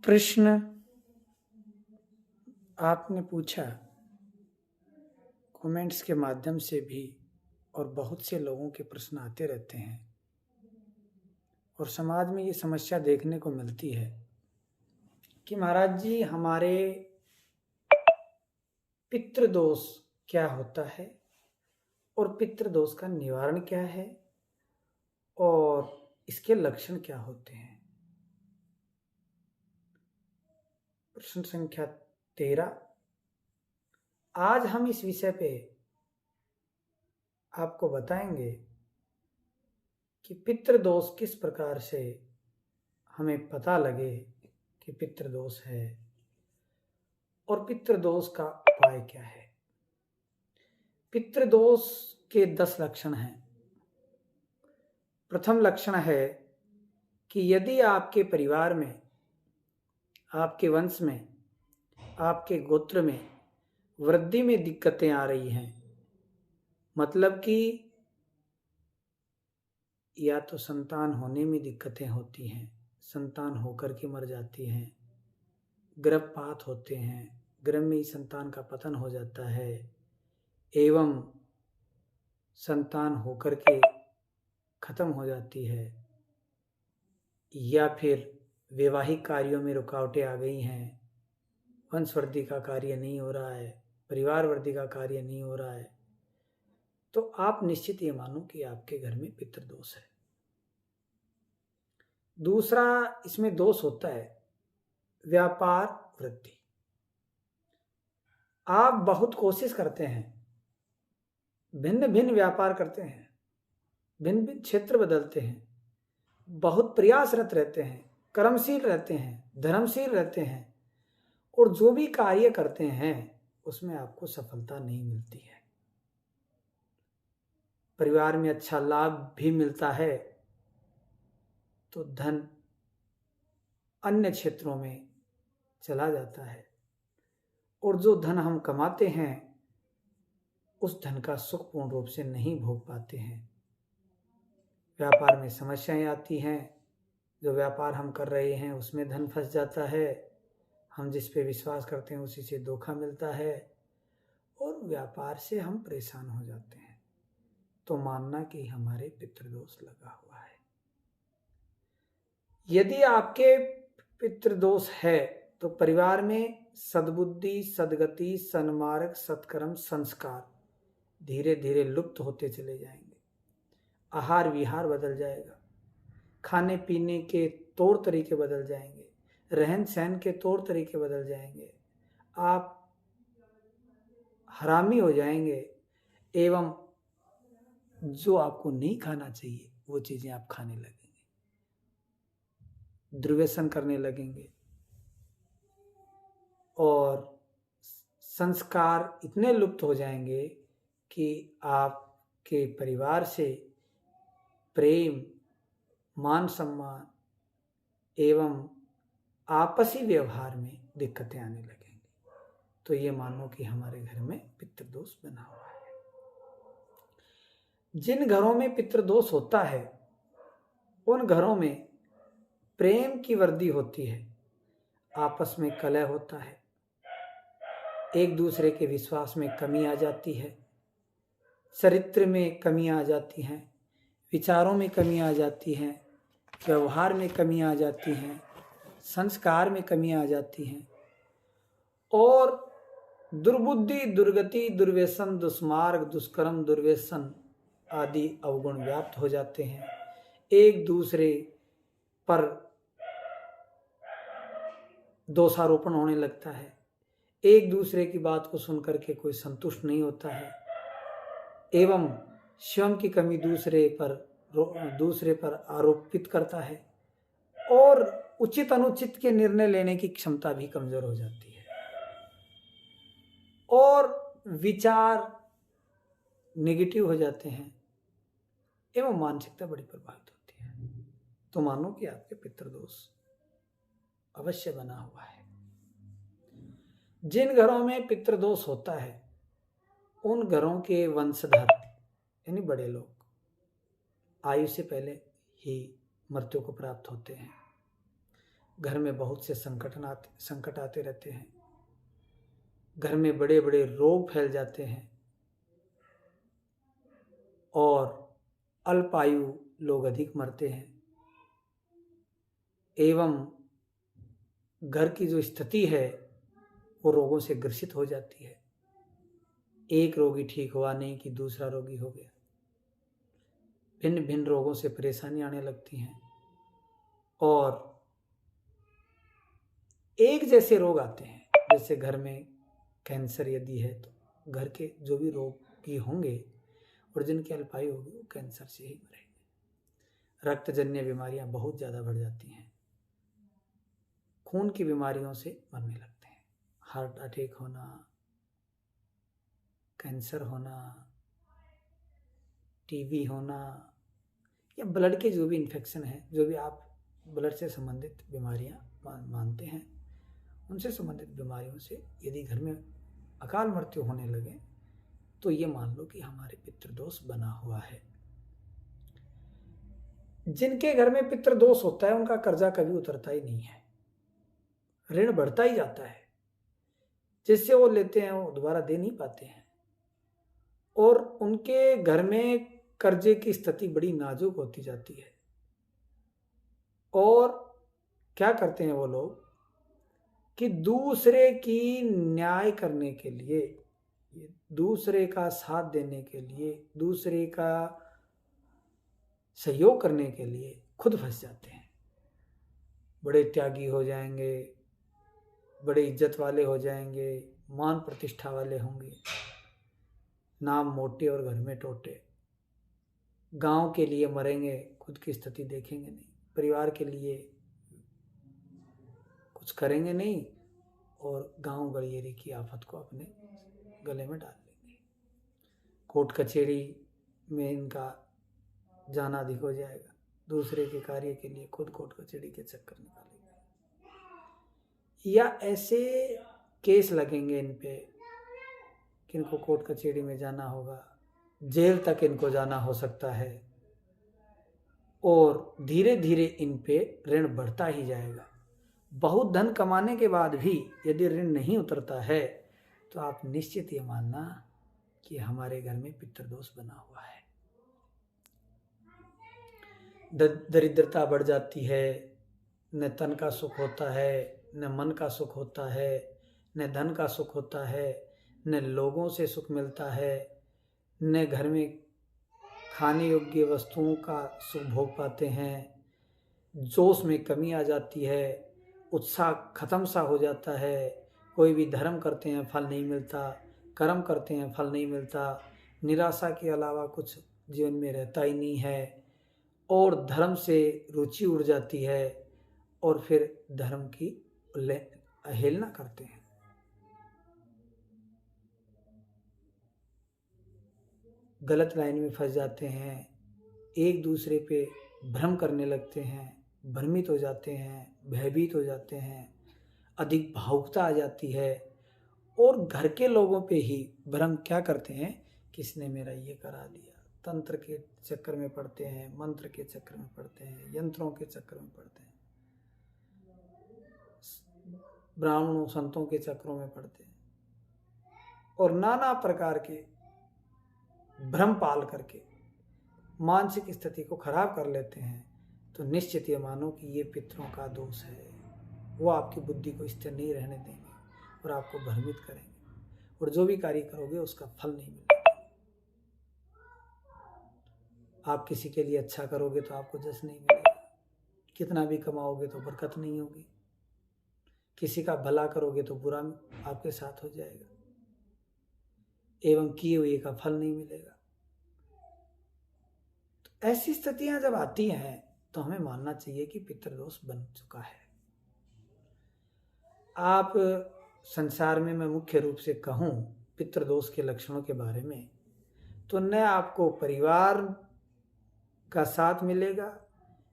प्रश्न आपने पूछा कमेंट्स के माध्यम से भी, और बहुत से लोगों के प्रश्न आते रहते हैं और समाज में ये समस्या देखने को मिलती है कि महाराज जी हमारे पितृदोष क्या होता है और पितृदोष का निवारण क्या है और इसके लक्षण क्या होते हैं। प्रश्न संख्या 13। आज हम इस विषय पे आपको बताएंगे कि पितृदोष किस प्रकार से हमें पता लगे कि पितृदोष है और पितृदोष का उपाय क्या है। पितृदोष के 10 लक्षण हैं। प्रथम लक्षण है कि यदि आपके परिवार में, आपके वंश में, आपके गोत्र में वृद्धि में दिक्कतें आ रही हैं, मतलब कि या तो संतान होने में दिक्कतें होती हैं, संतान होकर के मर जाती हैं, गर्भपात होते हैं, गर्भ में ही संतान का पतन हो जाता है, एवं संतान होकर के खत्म हो जाती है, या फिर वैवाहिक कार्यों में रुकावटें आ गई हैं, वंशवृद्धि का कार्य नहीं हो रहा है, परिवार वृद्धि का कार्य नहीं हो रहा है, तो आप निश्चित ये मानो कि आपके घर में पितृदोष है। दूसरा इसमें दोष होता है व्यापार वृद्धि। आप बहुत कोशिश करते हैं, भिन्न भिन्न व्यापार करते हैं, भिन्न भिन्न क्षेत्र बदलते हैं, बहुत प्रयासरत रहते हैं, कर्मशील रहते हैं, धर्मशील रहते हैं, और जो भी कार्य करते हैं उसमें आपको सफलता नहीं मिलती है। परिवार में अच्छा लाभ भी मिलता है तो धन अन्य क्षेत्रों में चला जाता है, और जो धन हम कमाते हैं उस धन का सुख पूर्ण रूप से नहीं भोग पाते हैं। व्यापार में समस्याएं आती हैं, जो व्यापार हम कर रहे हैं उसमें धन फंस जाता है, हम जिस पे विश्वास करते हैं उसी से धोखा मिलता है, और व्यापार से हम परेशान हो जाते हैं। तो मानना कि हमारे पितृदोष लगा हुआ है। यदि आपके पितृदोष है तो परिवार में सद्बुद्धि, सद्गति, सन्मार्ग, सत्कर्म, संस्कार धीरे धीरे लुप्त होते चले जाएंगे। आहार विहार बदल जाएगा, खाने पीने के तौर तरीके बदल जाएंगे, रहन सहन के तौर तरीके बदल जाएंगे, आप हरामी हो जाएंगे, एवं जो आपको नहीं खाना चाहिए वो चीजें आप खाने लगेंगे, दुर्व्यसन करने लगेंगे, और संस्कार इतने लुप्त हो जाएंगे कि आपके परिवार से प्रेम, मान सम्मान एवं आपसी व्यवहार में दिक्कतें आने लगेंगी। तो ये मानो कि हमारे घर में पितृदोष बना हुआ है। जिन घरों में पितृदोष होता है उन घरों में प्रेम की वृद्धि होती है, आपस में कलह होता है, एक दूसरे के विश्वास में कमी आ जाती है, चरित्र में कमी आ जाती है, विचारों में कमी आ जाती है, व्यवहार में कमी आ जाती है, संस्कार में कमी आ जाती है, और दुर्बुद्धि, दुर्गति, दुर्व्यसन, दुष्मार्ग, दुष्कर्म, दुर्व्यसन आदि अवगुण व्याप्त हो जाते हैं। एक दूसरे पर दोषारोपण होने लगता है, एक दूसरे की बात को सुनकर के कोई संतुष्ट नहीं होता है, एवं स्वयं की कमी दूसरे पर आरोपित करता है, और उचित अनुचित के निर्णय लेने की क्षमता भी कमजोर हो जाती है, और विचार नेगेटिव हो जाते हैं, एवं मानसिकता बड़ी प्रभावित होती है। तो मानो कि आपके पितृदोष अवश्य बना हुआ है। जिन घरों में पितृदोष होता है उन घरों के वंशधर यानी बड़े लोग आयु से पहले ही मृत्यु को प्राप्त होते हैं। घर में बहुत से संकट आते रहते हैं, घर में बड़े बड़े रोग फैल जाते हैं और अल्पायु लोग अधिक मरते हैं एवं घर की जो स्थिति है वो रोगों से ग्रसित हो जाती है। एक रोगी ठीक हुआ नहीं कि दूसरा रोगी हो गया। भिन्न भिन्न रोगों से परेशानी आने लगती हैं और एक जैसे रोग आते हैं। जैसे घर में कैंसर यदि है तो घर के जो भी रोगी होंगे और जिनकी अल्पायु होगी वो कैंसर से ही मरेंगे। रक्तजन्य बीमारियां बहुत ज़्यादा बढ़ जाती हैं, खून की बीमारियों से मरने लगते हैं। हार्ट अटैक होना, कैंसर होना, टीबी होना या ब्लड के जो भी इन्फेक्शन है, जो भी आप ब्लड से संबंधित बीमारियां मानते हैं, उनसे संबंधित बीमारियों से यदि घर में अकाल मृत्यु होने लगे तो ये मान लो कि हमारे पितृदोष बना हुआ है। जिनके घर में पितृदोष होता है उनका कर्जा कभी उतरता ही नहीं है, ऋण बढ़ता ही जाता है। जिससे वो लेते हैं वो दोबारा दे नहीं पाते हैं और उनके घर में कर्जे की स्थिति बड़ी नाजुक होती जाती है। और क्या करते हैं वो लोग कि दूसरे की न्याय करने के लिए, दूसरे का साथ देने के लिए, दूसरे का सहयोग करने के लिए खुद फंस जाते हैं। बड़े त्यागी हो जाएंगे, बड़े इज्जत वाले हो जाएंगे, मान प्रतिष्ठा वाले होंगे, नाम मोटे और घर में टोटे। गांव के लिए मरेंगे, खुद की स्थिति देखेंगे नहीं, परिवार के लिए कुछ करेंगे नहीं और गांव गलियेरी की आफत को अपने गले में डाल लेंगे। कोर्ट कचहरी में इनका जाना अधिक हो जाएगा, दूसरे के कार्य के लिए खुद कोर्ट कचहरी के चक्कर निकालेंगे या ऐसे केस लगेंगे इन पे कि इनको कोर्ट कचहरी में जाना होगा, जेल तक इनको जाना हो सकता है और धीरे धीरे इन पे ऋण बढ़ता ही जाएगा। बहुत धन कमाने के बाद भी यदि ऋण नहीं उतरता है तो आप निश्चित ये मानना कि हमारे घर में पितृदोष बना हुआ है। दरिद्रता बढ़ जाती है, न तन का सुख होता है, न मन का सुख होता है, न धन का सुख होता है, न लोगों से सुख मिलता है, न घर में खाने योग्य वस्तुओं का सुख भोग पाते हैं। जोश में कमी आ जाती है, उत्साह खत्म सा हो जाता है। कोई भी धर्म करते हैं फल नहीं मिलता, कर्म करते हैं फल नहीं मिलता, निराशा के अलावा कुछ जीवन में रहता ही नहीं है और धर्म से रुचि उड़ जाती है और फिर धर्म की अवहेलना करते हैं। गलत लाइन में फंस जाते हैं, एक दूसरे पे भ्रम करने लगते हैं, भ्रमित हो जाते हैं, भयभीत हो जाते हैं, अधिक भावुकता आ जाती है और घर के लोगों पे ही भ्रम क्या करते हैं, किसने मेरा ये करा दिया। तंत्र के चक्कर में पड़ते हैं, मंत्र के चक्कर में पड़ते हैं, यंत्रों के चक्कर में पड़ते हैं, ब्राह्मणों संतों के चक्रों में पड़ते हैं और नाना प्रकार के भ्रम पाल करके मानसिक स्थिति को खराब कर लेते हैं। तो निश्चित ये मानो कि ये पितरों का दोष है। वो आपकी बुद्धि को स्थिर नहीं रहने देंगे और आपको भ्रमित करेंगे और जो भी कार्य करोगे उसका फल नहीं मिलेगा। आप किसी के लिए अच्छा करोगे तो आपको जस नहीं मिलेगा, कितना भी कमाओगे तो बरकत नहीं होगी, किसी का भला करोगे तो बुरा आपके साथ हो जाएगा एवं किए हुए का फल नहीं मिलेगा। तो ऐसी स्थितियां जब आती हैं तो हमें मानना चाहिए कि पितृदोष बन चुका है। आप संसार में मैं मुख्य रूप से कहूं पितृदोष के लक्षणों के बारे में, तो न आपको परिवार का साथ मिलेगा,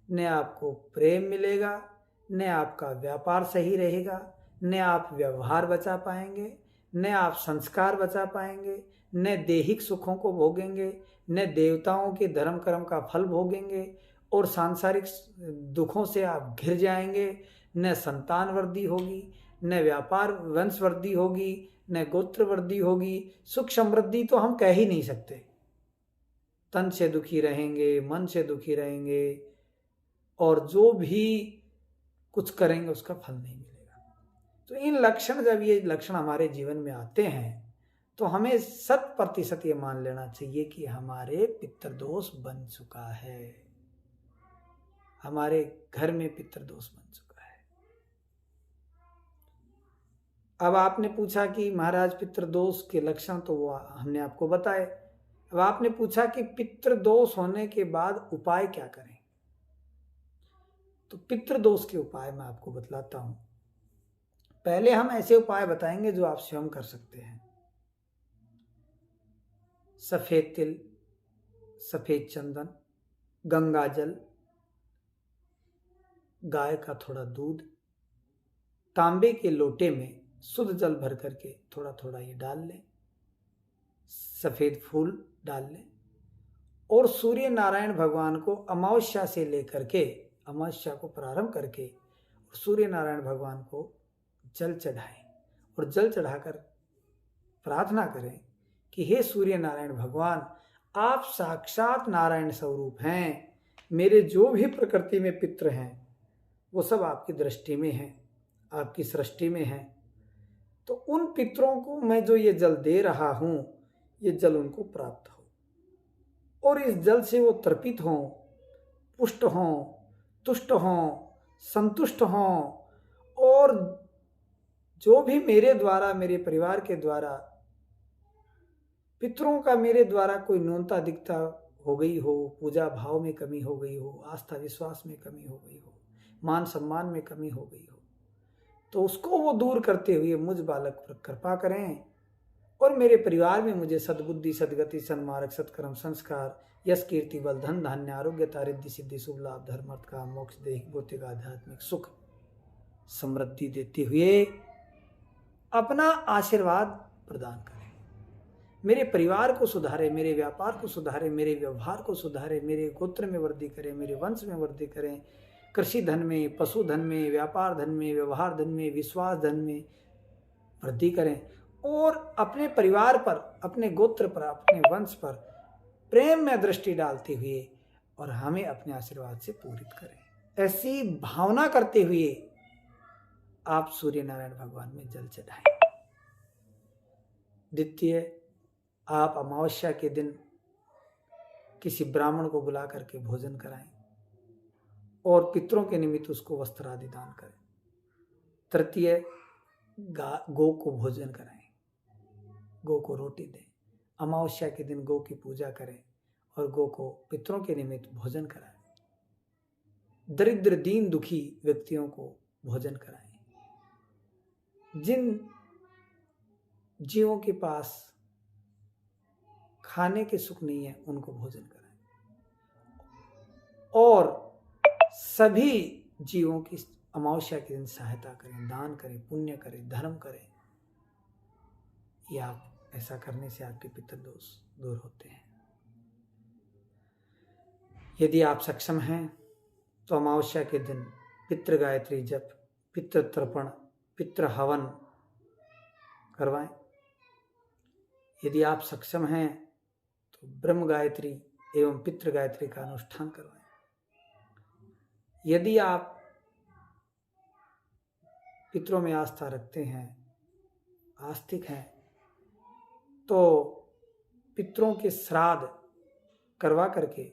न आपको प्रेम मिलेगा, न आपका व्यापार सही रहेगा, न आप व्यवहार बचा पाएंगे, न आप संस्कार बचा पाएंगे, न दैहिक सुखों को भोगेंगे, न देवताओं के धर्म कर्म का फल भोगेंगे और सांसारिक दुखों से आप घिर जाएंगे, न संतान वृद्धि होगी, न व्यापार वंश वृद्धि होगी, न गोत्र वृद्धि होगी, सुख समृद्धि तो हम कह ही नहीं सकते। तन से दुखी रहेंगे, मन से दुखी रहेंगे, और जो भी कुछ करेंगे उसका फल नहीं मिलेगा। तो इन लक्षण, जब ये लक्षण हमारे जीवन में आते हैं तो हमें 100% ये मान लेना चाहिए कि हमारे पितृदोष बन चुका है, हमारे घर में पितृदोष बन चुका है। अब आपने पूछा कि महाराज पितृदोष के लक्षण तो वो हमने आपको बताए। अब आपने पूछा कि पितृदोष होने के बाद उपाय क्या करें। तो पितृदोष के उपाय मैं आपको बतलाता हूं। पहले हम ऐसे उपाय बताएंगे जो आप स्वयं कर सकते हैं। सफेद तिल, सफेद चंदन, गंगा जल, गाय का थोड़ा दूध, तांबे के लोटे में शुद्ध जल भर करके थोड़ा थोड़ा ये डाल लें, सफेद फूल डाल लें, और सूर्य नारायण भगवान को अमावस्या से लेकर के, अमावस्या को प्रारंभ करके सूर्य नारायण भगवान को जल चढ़ाएं, और जल चढ़ाकर प्रार्थना करें कि हे सूर्य नारायण भगवान, आप साक्षात नारायण स्वरूप हैं, मेरे जो भी प्रकृति में पितृ हैं वो सब आपकी दृष्टि में हैं, आपकी सृष्टि में हैं। तो उन पितरों को मैं जो ये जल दे रहा हूं, ये जल उनको प्राप्त हो, और इस जल से वो तर्पित हों, पुष्ट हों, तुष्ट हों, संतुष्ट हों, और जो भी मेरे द्वारा, मेरे परिवार के द्वारा, पितरों का मेरे द्वारा कोई न्यूनता दिखता हो गई हो, पूजा भाव में कमी हो गई हो, आस्था विश्वास में कमी हो गई हो, मान सम्मान में कमी हो गई हो, तो उसको वो दूर करते हुए मुझ बालक पर कृपा करें, और मेरे परिवार में मुझे सद्बुद्धि, सद्गति, सन्मार्ग, सत्कर्म, संस्कार, यश, कीर्ति, बल, धन, धान्य, आरोग्यता, रिद्धि, सिद्धि, शुभ लाभ, धर्म, अर्थ, काम, मोक्ष, देह, भौतिक, आध्यात्मिक सुख, समृद्धि देते हुए अपना आशीर्वाद प्रदान करें। मेरे परिवार को सुधारे, मेरे व्यापार को सुधारे, मेरे व्यवहार को सुधारे, मेरे गोत्र में वृद्धि करें, मेरे वंश में वृद्धि करें, कृषि धन में, पशु धन में, व्यापार धन में, व्यवहार धन में, विश्वास धन में वृद्धि करें, और अपने परिवार पर, अपने गोत्र पर, अपने वंश पर प्रेम में दृष्टि डालते हुए और हमें अपने आशीर्वाद से पूरित करें। ऐसी भावना करते हुए आप सूर्य नारायण भगवान में जल चढ़ाएं। द्वितीय, आप अमावस्या के दिन किसी ब्राह्मण को बुला करके भोजन कराएं और पितरों के निमित्त उसको वस्त्र आदि दान करें। तृतीय, गौ को भोजन कराएं, गौ को रोटी दें। अमावस्या के दिन गौ की पूजा करें और गौ को पितरों के निमित्त भोजन कराएं। दरिद्र, दीन, दुखी व्यक्तियों को भोजन कराएं। जिन जीवों के पास खाने के सुख नहीं है उनको भोजन कराएं, और सभी जीवों की अमावस्या के दिन सहायता करें, दान करें, पुण्य करें, धर्म करें। ये आप ऐसा करने से आपके पितृदोष दूर होते हैं। यदि आप सक्षम हैं तो अमावस्या के दिन पितृ गायत्री जप, पितृ तर्पण, पितृ हवन करवाएं। यदि आप सक्षम हैं तो ब्रह्म गायत्री एवं पितृ गायत्री का अनुष्ठान करवाएं। यदि आप पितरों में आस्था रखते हैं, आस्तिक हैं, तो पितरों के श्राद्ध करवा करके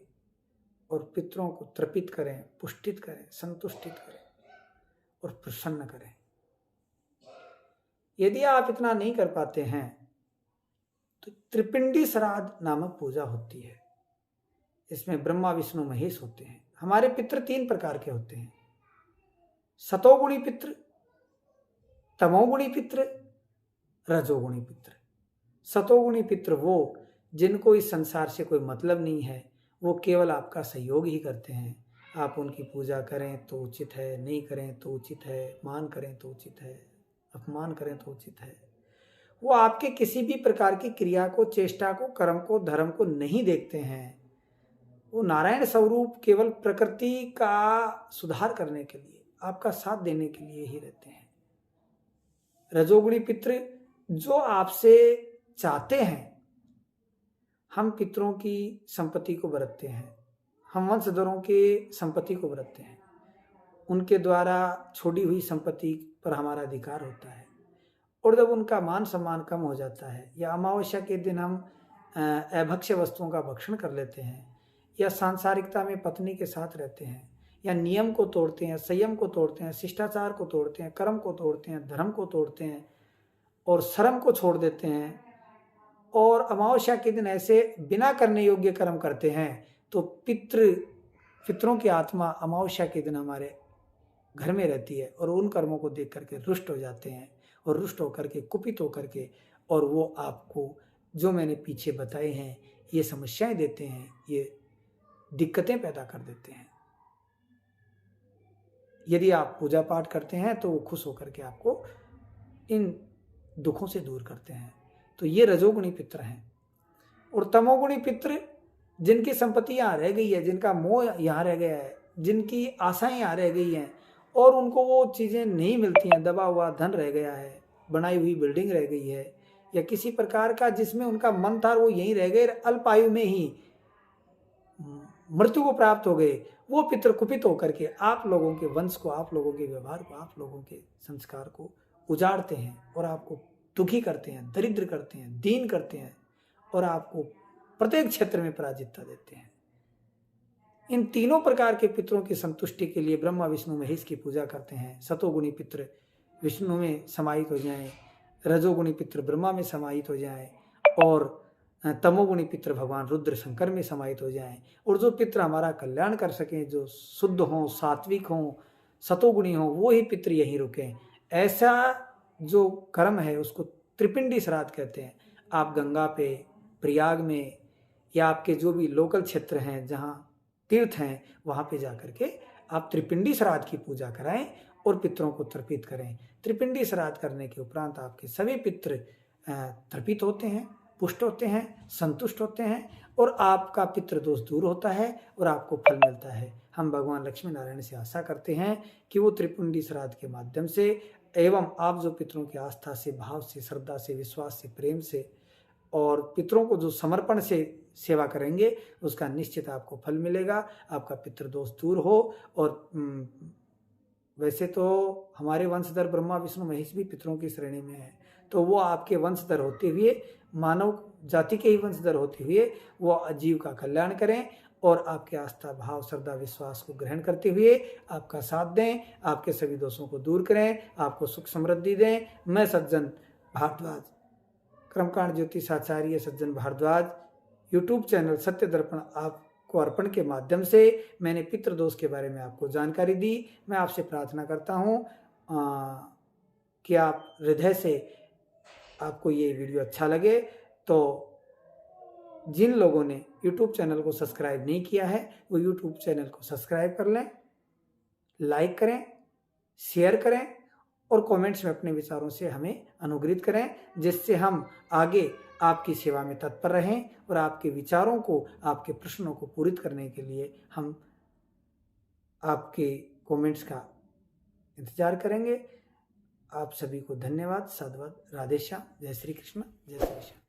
और पितरों को तर्पित करें, पुष्टित करें, संतुष्टित करें और प्रसन्न करें। यदि आप इतना नहीं कर पाते हैं तो त्रिपिंडी श्राद्ध नामक पूजा होती है। इसमें ब्रह्मा, विष्णु, महेश होते हैं। हमारे पितृ 3 प्रकार के होते हैं: सतोगुणी पितृ, तमोगुणी पितृ, रजोगुणी पितृ। सतोगुणी पितृ वो जिनको इस संसार से कोई मतलब नहीं है, वो केवल आपका सहयोग ही करते हैं। आप उनकी पूजा करें तो उचित है, नहीं करें तो उचित है, मान करें तो उचित है, अपमान करें तो उचित है। वो आपके किसी भी प्रकार की क्रिया को, चेष्टा को, कर्म को, धर्म को नहीं देखते हैं। वो नारायण स्वरूप केवल प्रकृति का सुधार करने के लिए, आपका साथ देने के लिए ही रहते हैं। रजोगुणी पितृ जो आपसे चाहते हैं हम पितरों की संपत्ति को बरतते हैं, हम वंशधरों के संपत्ति को बरतते हैं, उनके द्वारा छोड़ी हुई संपत्ति पर हमारा अधिकार होता है। और जब उनका मान सम्मान कम हो जाता है या अमावस्या के दिन हम अभक्ष्य वस्तुओं का भक्षण कर लेते हैं या सांसारिकता में पत्नी के साथ रहते हैं या नियम को तोड़ते हैं, संयम को तोड़ते हैं, शिष्टाचार को तोड़ते हैं, कर्म को तोड़ते हैं, धर्म को तोड़ते हैं और शर्म को छोड़ देते हैं और अमावस्या के दिन ऐसे बिना करने योग्य कर्म करते हैं तो पितरों की आत्मा अमावस्या के दिन हमारे घर में रहती है और उन कर्मों को देख करके रुष्ट हो जाते हैं और रुष्ट होकर के, कुपित होकर के, और वो आपको जो मैंने पीछे बताए हैं ये समस्याएं देते हैं, ये दिक्कतें पैदा कर देते हैं। यदि आप पूजा पाठ करते हैं तो वो खुश होकर के आपको इन दुखों से दूर करते हैं। तो ये रजोगुणी पितर हैं। और तमोगुणी पितर जिनकी संपत्ति यहाँ रह गई है, जिनका मोह यहाँ रह गया है, जिनकी आशाएं यहाँ रह गई हैं और उनको वो चीज़ें नहीं मिलती हैं, दबा हुआ धन रह गया है, बनाई हुई बिल्डिंग रह गई है या किसी प्रकार का जिसमें उनका मन था वो यहीं रह गए, अल्प आयु में ही मृत्यु को प्राप्त हो गए, वो पितर कुपित होकर के आप लोगों के वंश को, आप लोगों के व्यवहार को, आप लोगों के संस्कार को उजाड़ते हैं और आपको दुखी करते हैं, दरिद्र करते हैं, दीन करते हैं और आपको प्रत्येक क्षेत्र में पराजितता देते हैं। इन तीनों प्रकार के पितरों की संतुष्टि के लिए ब्रह्मा विष्णु महेश की पूजा करते हैं। सतोगुणी पितर विष्णु में समाहित हो जाएं, रजोगुणी पितर ब्रह्मा में समाहित हो जाएं और तमोगुणी पितर भगवान रुद्र शंकर में समाहित हो जाएं। और जो पितर हमारा कल्याण कर सकें, जो शुद्ध हों, सात्विक हों, सतोगुणी हों, वो ही पितर यहीं रुकें। ऐसा जो कर्म है उसको त्रिपिंडी श्राद्ध कहते हैं। आप गंगा पे, प्रयाग में या आपके जो भी लोकल क्षेत्र हैं जहाँ तीर्थ हैं वहाँ पे जा कर के आप त्रिपिंडी श्राद्ध की पूजा कराएं और पितरों को तर्पित करें। त्रिपिंडी श्राद्ध करने के उपरांत आपके सभी पितर तर्पित होते हैं, पुष्ट होते हैं, संतुष्ट होते हैं और आपका पितृ दोष दूर होता है और आपको फल मिलता है। हम भगवान लक्ष्मी नारायण से आशा करते हैं कि वो त्रिपिंडी श्राद्ध के माध्यम से एवं आप जो पितरों की आस्था से, भाव से, श्रद्धा से, विश्वास से, प्रेम से और पितरों को जो समर्पण से सेवा करेंगे उसका निश्चित आपको फल मिलेगा, आपका पितृदोष दूर हो। और वैसे तो हमारे वंशधर ब्रह्मा विष्णु महेश भी पितरों की श्रेणी में है, तो वो आपके वंशधर होते हुए, मानव जाति के ही वंशधर होते हुए वो जीव का कल्याण करें और आपके आस्था, भाव, श्रद्धा, विश्वास को ग्रहण करते हुए आपका साथ दें, आपके सभी दोषों को दूर करें, आपको सुख समृद्धि दें। मैं सज्जन भारद्वाज, कर्मकांड ज्योतिषाचार्य सज्जन भारद्वाज, यूट्यूब चैनल सत्य दर्पण आपको अर्पण के माध्यम से मैंने पितृदोष के बारे में आपको जानकारी दी। मैं आपसे प्रार्थना करता हूँ कि आप हृदय से आपको ये वीडियो अच्छा लगे तो जिन लोगों ने यूट्यूब चैनल को सब्सक्राइब नहीं किया है वो यूट्यूब चैनल को सब्सक्राइब कर लें, लाइक करें, शेयर करें और कमेंट्स में अपने विचारों से हमें अनुग्रहित करें, जिससे हम आगे आपकी सेवा में तत्पर रहें और आपके विचारों को, आपके प्रश्नों को पूरित करने के लिए हम आपके कमेंट्स का इंतजार करेंगे। आप सभी को धन्यवाद, साधुवाद, राधे श्याम, जय श्री कृष्ण, जय श्री श्याम।